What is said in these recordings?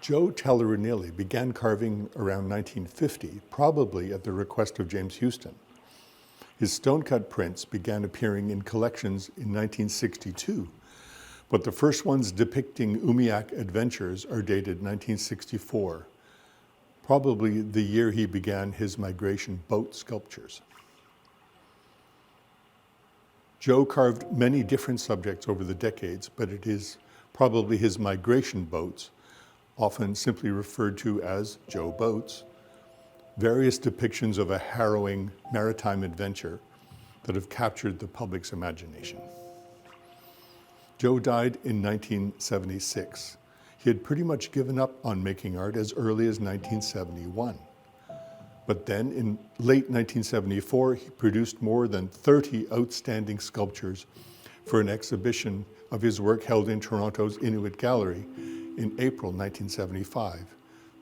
Joe Talirunili began carving around 1950, probably at the request of James Houston. His stone-cut prints began appearing in collections in 1962, but the first ones depicting Umiak adventures are dated 1964, probably the year he began his migration boat sculptures. Joe carved many different subjects over the decades, but it is probably his migration boats, often simply referred to as Joe boats, various depictions of a harrowing maritime adventure that have captured the public's imagination. Joe died in 1976. He had pretty much given up on making art as early as 1971. But then in late 1974, he produced more than 30 outstanding sculptures for an exhibition of his work held in Toronto's Inuit Gallery in April 1975.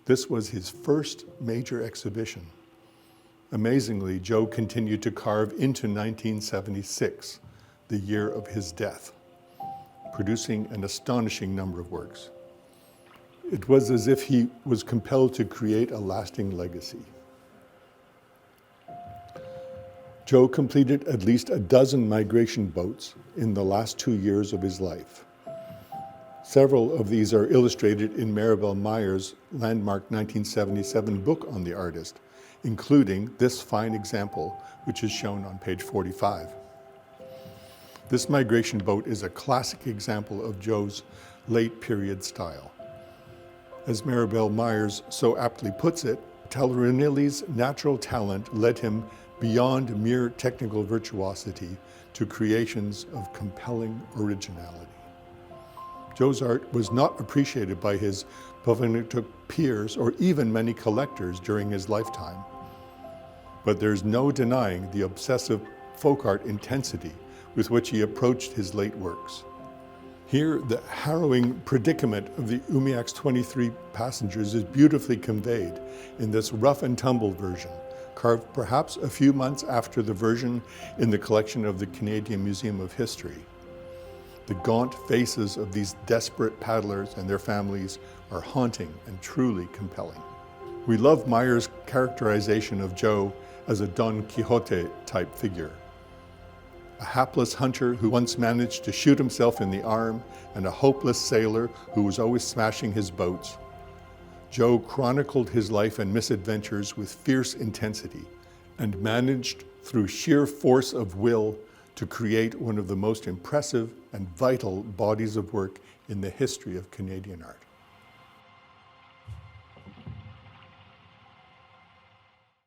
This was his first major exhibition. Amazingly, Joe continued to carve into 1976, the year of his death, producing an astonishing number of works. It was as if he was compelled to create a lasting legacy. Joe completed at least a dozen migration boats in the last 2 years of his life. Several of these are illustrated in Maribel Meyer's landmark 1977 book on the artist, including this fine example, which is shown on page 45. This migration boat is a classic example of Joe's late period style. As Maribel Meyers so aptly puts it, Talirunili's natural talent led him beyond mere technical virtuosity to creations of compelling originality. Joe's art was not appreciated by his POVUNGNITUK peers or even many collectors during his lifetime. But there's no denying the obsessive folk art intensity with which he approached his late works. Here, the harrowing predicament of the Umiak's 23 passengers is beautifully conveyed in this rough and tumble version, carved perhaps a few months after the version in the collection of the Canadian Museum of History. The gaunt faces of these desperate paddlers and their families are haunting and truly compelling. We love Meyer's characterization of Joe as a Don Quixote type figure, a hapless hunter who once managed to shoot himself in the arm and a hopeless sailor who was always smashing his boats. Joe chronicled his life and misadventures with fierce intensity and managed, through sheer force of will, to create one of the most impressive and vital bodies of work in the history of Canadian art.